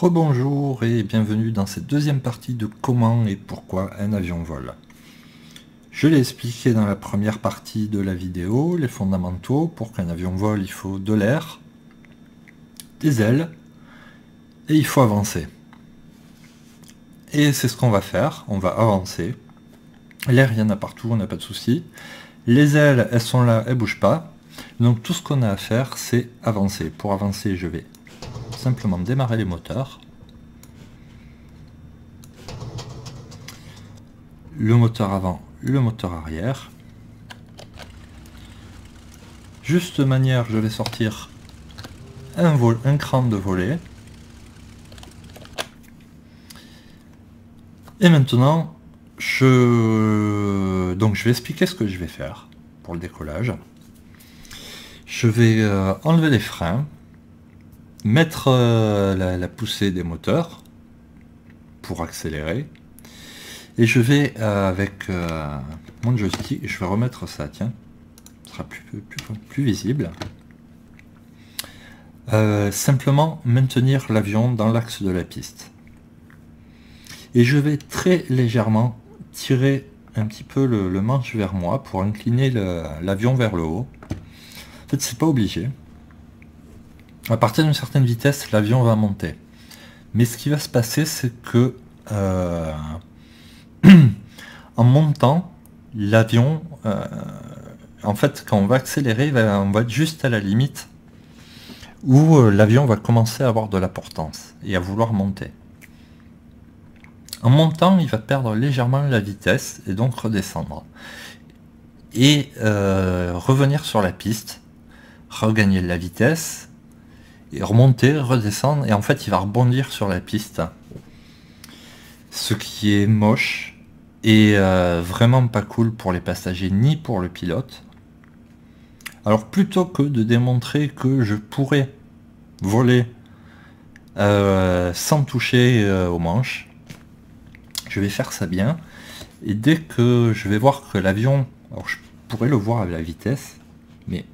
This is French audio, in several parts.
Rebonjour et bienvenue dans cette deuxième partie de comment et pourquoi un avion vole. Je l'ai expliqué dans la première partie de la vidéo, les fondamentaux. Pour qu'un avion vole, il faut de l'air, des ailes et il faut avancer. Et c'est ce qu'on va faire, on va avancer. L'air, il y en a partout, on n'a pas de souci. Les ailes, elles sont là, elles ne bougent pas. Donc tout ce qu'on a à faire, c'est avancer. Pour avancer, je vais simplement démarrer les moteurs. Le moteur avant, le moteur arrière. Juste de manière, je vais sortir un cran de volet. Et maintenant, je vais expliquer ce que je vais faire pour le décollage. Je vais enlever les freins, mettre la poussée des moteurs pour accélérer. Et je vais avec mon joystick, je vais remettre ça, tiens, ce sera plus visible. Simplement maintenir l'avion dans l'axe de la piste. Et je vais très légèrement tirer un petit peu le manche vers moi pour incliner l'avion vers le haut. En fait, c'est pas obligé. À partir d'une certaine vitesse, l'avion va monter. Mais ce qui va se passer, c'est que en montant, l'avion, en fait, quand on va accélérer, on va être juste à la limite où l'avion va commencer à avoir de la portance et à vouloir monter. En montant, il va perdre légèrement la vitesse et donc redescendre. Et revenir sur la piste, regagner de la vitesse, et remonter, redescendre, et en fait il va rebondir sur la piste. Ce qui est moche et vraiment pas cool pour les passagers ni pour le pilote. Alors plutôt que de démontrer que je pourrais voler sans toucher aux manches, je vais faire ça bien. Et dès que je vais voir que l'avion, alors je pourrais le voir à la vitesse, mais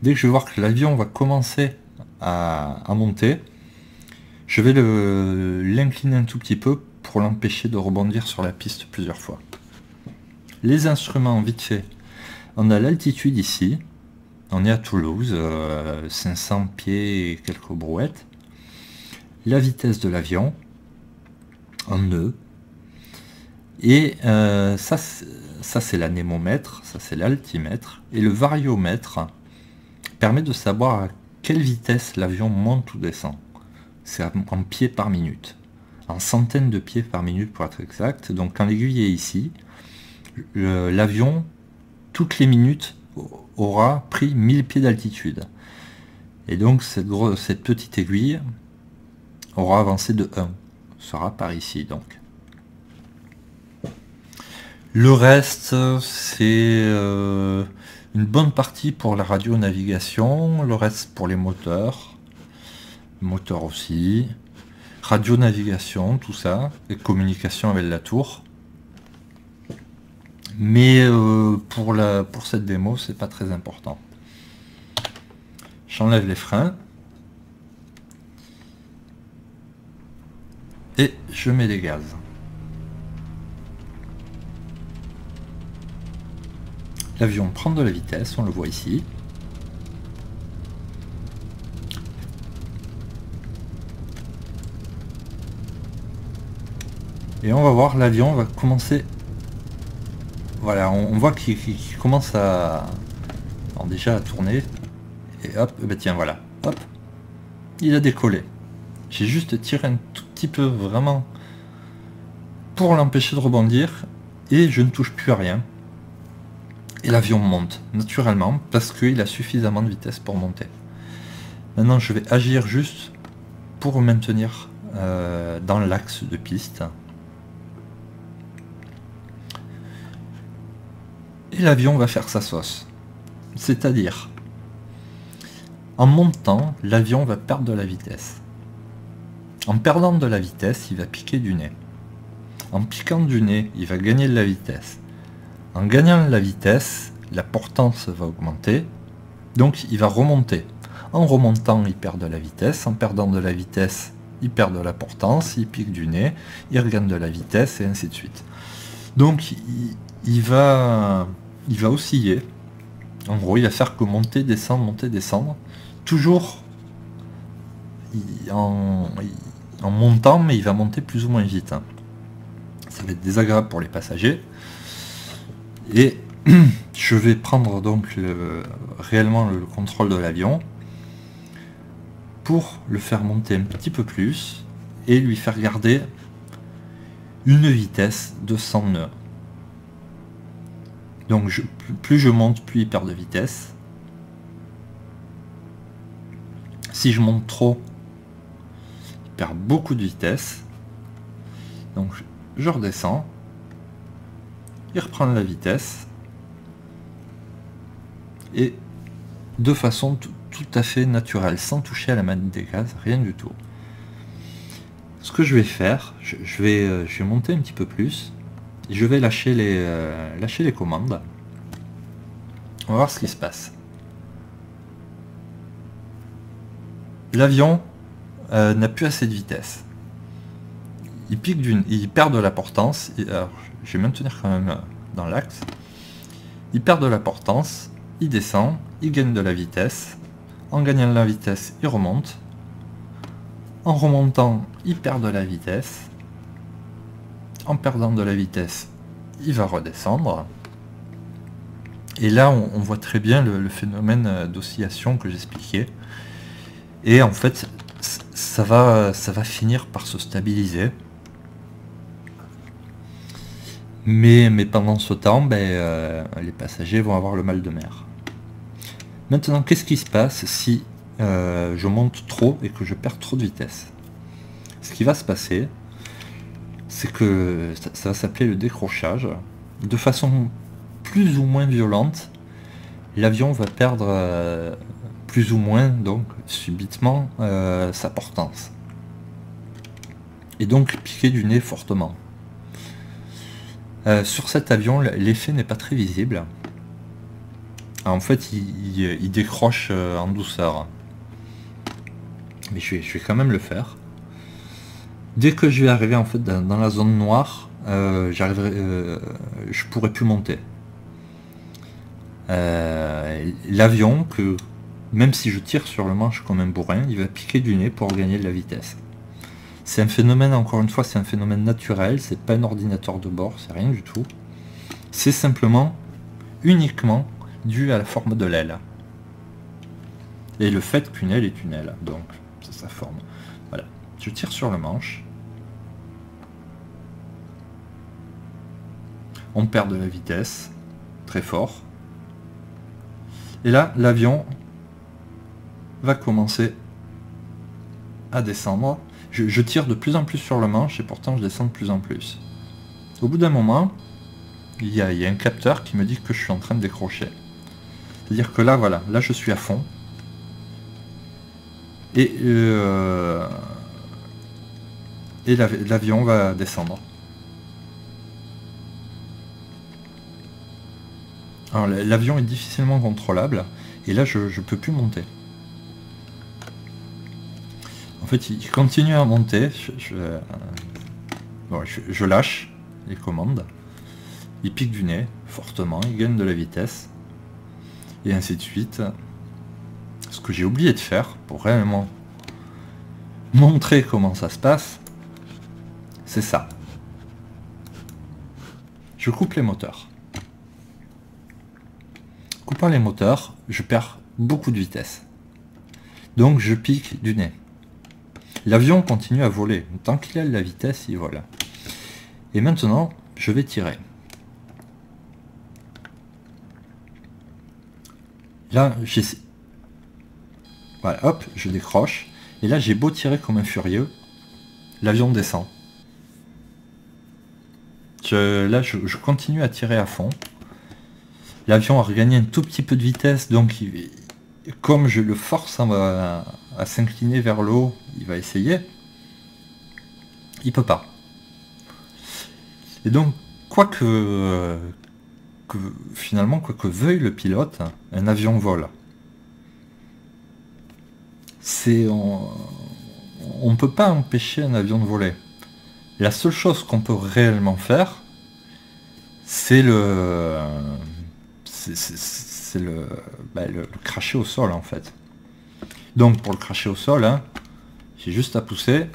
dès que je vais voir que l'avion va commencer à monter, je vais l'incliner un tout petit peu pour l'empêcher de rebondir sur la piste plusieurs fois. Les instruments, vite fait, on a l'altitude ici, on est à Toulouse, 500 pieds et quelques brouettes. La vitesse de l'avion, en nœuds. Et ça c'est l'anémomètre, ça c'est l'altimètre. Et le variomètre permet de savoir à quelle vitesse l'avion monte ou descend. C'est en pieds par minute. En centaines de pieds par minute pour être exact. Donc quand l'aiguille est ici, l'avion, toutes les minutes, aura pris 1000 pieds d'altitude. Et donc cette petite aiguille aura avancé de 1. Sera par ici donc. Le reste, c'est une bonne partie pour la radio-navigation, le reste pour les moteurs. Moteur aussi. Radio-navigation, tout ça. Et communication avec la tour. Mais pour cette démo, c'est pas très important. J'enlève les freins. Et je mets les gaz. L'avion prend de la vitesse, on le voit ici. Et on va voir, l'avion va commencer... Voilà, on voit qu'il commence à... Alors déjà à tourner. Et hop, ben tiens, voilà. Hop, il a décollé. J'ai juste tiré un tout petit peu, vraiment, pour l'empêcher de rebondir. Et je ne touche plus à rien. Et l'avion monte, naturellement, parce qu'il a suffisamment de vitesse pour monter. Maintenant, je vais agir juste pour maintenir dans l'axe de piste. Et l'avion va faire sa sauce. C'est-à-dire, en montant, l'avion va perdre de la vitesse. En perdant de la vitesse, il va piquer du nez. En piquant du nez, il va gagner de la vitesse. En gagnant la vitesse, la portance va augmenter, donc il va remonter. En remontant, il perd de la vitesse. En perdant de la vitesse, il perd de la portance, il pique du nez, il regagne de la vitesse, et ainsi de suite. Donc il va osciller. En gros, il va faire que monter, descendre, toujours en montant, mais il va monter plus ou moins vite. Ça va être désagréable pour les passagers. Et je vais prendre donc réellement le contrôle de l'avion pour le faire monter un petit peu plus et lui faire garder une vitesse de 100 nœuds. Donc plus je monte, plus il perd de vitesse. Si je monte trop, il perd beaucoup de vitesse. Donc je redescends. Il reprend la vitesse. Et de façon tout à fait naturelle, sans toucher à la manette des gaz, rien du tout. Ce que je vais faire, je vais monter un petit peu plus. Je vais lâcher les commandes. On va voir ce qui se passe. L'avion n'a plus assez de vitesse. Il perd de la portance. Alors, je vais maintenir quand même dans l'axe. Il perd de la portance. Il descend. Il gagne de la vitesse. En gagnant de la vitesse, il remonte. En remontant, il perd de la vitesse. En perdant de la vitesse, il va redescendre. Et là, on voit très bien le phénomène d'oscillation que j'expliquais. Et en fait, ça va finir par se stabiliser. Mais pendant ce temps, les passagers vont avoir le mal de mer. Maintenant, qu'est-ce qui se passe si je monte trop et que je perds trop de vitesse? Ce qui va se passer, c'est que ça va s'appeler le décrochage. De façon plus ou moins violente, l'avion va perdre plus ou moins, donc subitement, sa portance. Et donc piquer du nez fortement. Sur cet avion, l'effet n'est pas très visible. En fait, il décroche en douceur. Mais je vais quand même le faire. Dès que je vais arriver en fait dans la zone noire, je pourrai plus monter. L'avion, même si je tire sur le manche comme un bourrin, il va piquer du nez pour gagner de la vitesse. C'est un phénomène, encore une fois, c'est un phénomène naturel, c'est pas un ordinateur de bord, c'est rien du tout. C'est simplement, uniquement, dû à la forme de l'aile. Et le fait qu'une aile est une aile, donc c'est sa forme. Voilà, je tire sur le manche. On perd de la vitesse, très fort. Et là, l'avion va commencer à descendre. Je tire de plus en plus sur le manche et pourtant je descends de plus en plus. Au bout d'un moment, il y a un capteur qui me dit que je suis en train de décrocher. C'est-à-dire que là, voilà, là je suis à fond. Et l'avion va descendre. Alors l'avion est difficilement contrôlable et là je peux plus monter. En fait il continue à monter, je lâche les commandes, il pique du nez fortement, il gagne de la vitesse et ainsi de suite. Ce que j'ai oublié de faire pour réellement montrer comment ça se passe, c'est ça. Je coupe les moteurs. Coupant les moteurs, je perds beaucoup de vitesse. Donc je pique du nez. L'avion continue à voler. Tant qu'il a de la vitesse, il vole. Et maintenant, je vais tirer. Là, voilà, hop, je décroche. Et là, j'ai beau tirer comme un furieux, l'avion descend. Là, je continue à tirer à fond. L'avion a regagné un tout petit peu de vitesse, donc comme je le force à s'incliner vers le haut, il va essayer. Il peut pas. Et donc, finalement, quoi que veuille le pilote, un avion vole. On on ne peut pas empêcher un avion de voler. La seule chose qu'on peut réellement faire, c'est le cracher au sol en fait. Donc pour le cracher au sol, hein, j'ai juste à pousser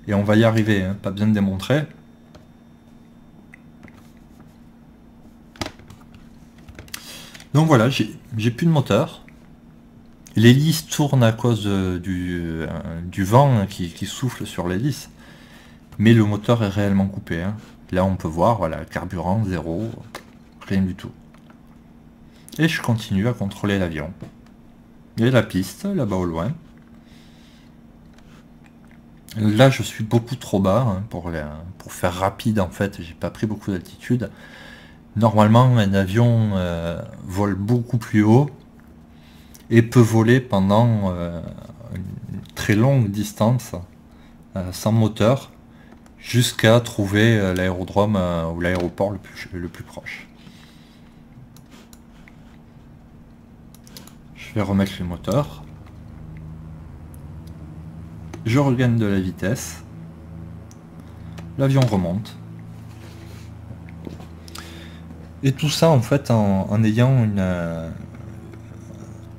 et on va y arriver, hein, pas besoin de démontrer. Donc voilà, j'ai plus de moteur. L'hélice tourne à cause du vent qui souffle sur l'hélice. Mais le moteur est réellement coupé. Hein. Là on peut voir, voilà, carburant, zéro, rien du tout. Et je continue à contrôler l'avion. Et la piste, là-bas au loin. Là je suis beaucoup trop bas hein, pour faire rapide en fait, j'ai pas pris beaucoup d'altitude. Normalement un avion vole beaucoup plus haut et peut voler pendant une très longue distance sans moteur jusqu'à trouver l'aérodrome ou l'aéroport le plus proche. Je vais remettre le moteur. Je regagne de la vitesse. L'avion remonte. Et tout ça en fait en ayant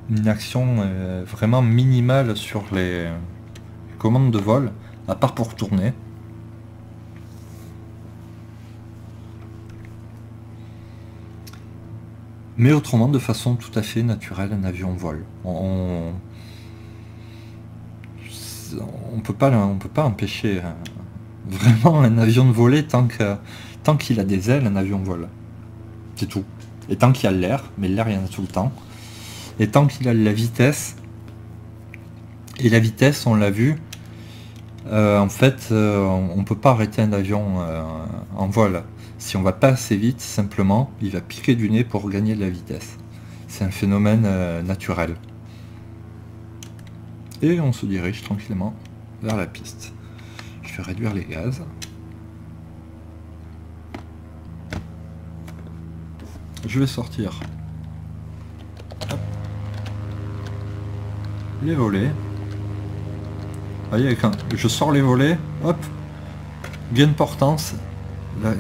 une action vraiment minimale sur les commandes de vol, à part pour tourner. Mais autrement de façon tout à fait naturelle, un avion vole. On peut pas empêcher vraiment un avion de voler tant qu'il a des ailes, un avion vole. C'est tout. Et tant qu'il y a l'air, mais l'air il y en a tout le temps. Et tant qu'il a la vitesse, et la vitesse on l'a vu, en fait on peut pas arrêter un avion en vol. Si on va pas assez vite, simplement, il va piquer du nez pour gagner de la vitesse. C'est un phénomène naturel. Et on se dirige tranquillement vers la piste. Je vais réduire les gaz. Je vais sortir hop, les volets. Vous voyez, quand je sors les volets, hop, gain de portance,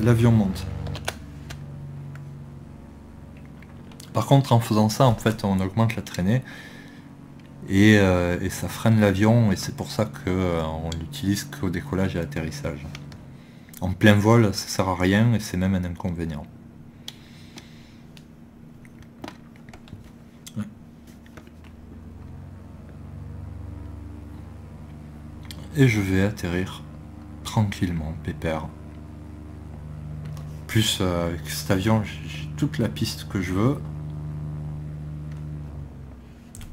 l'avion monte. Par contre, en faisant ça, en fait, on augmente la traînée et ça freine l'avion, et c'est pour ça qu'on l'utilise qu'au décollage et atterrissage. En plein vol, ça sert à rien et c'est même un inconvénient. Et je vais atterrir tranquillement, pépère. Plus avec cet avion, j'ai toute la piste que je veux.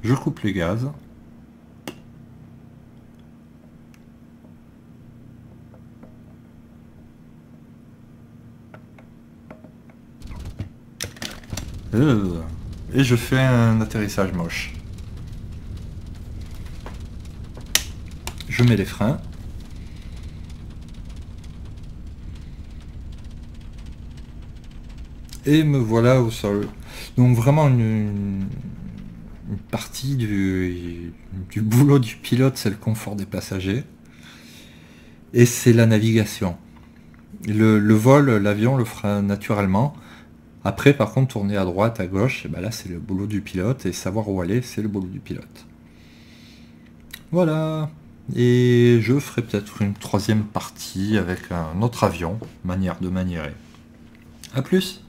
Je coupe les gaz. Et je fais un atterrissage moche. Je mets les freins. Et me voilà au sol. Donc vraiment une partie du boulot du pilote, c'est le confort des passagers. Et c'est la navigation. Le vol, l'avion le fera naturellement. Après, par contre, tourner à droite, à gauche, et ben là, c'est le boulot du pilote. Et savoir où aller, c'est le boulot du pilote. Voilà. Et je ferai peut-être une troisième partie avec un autre avion, manière de maniérer. A plus.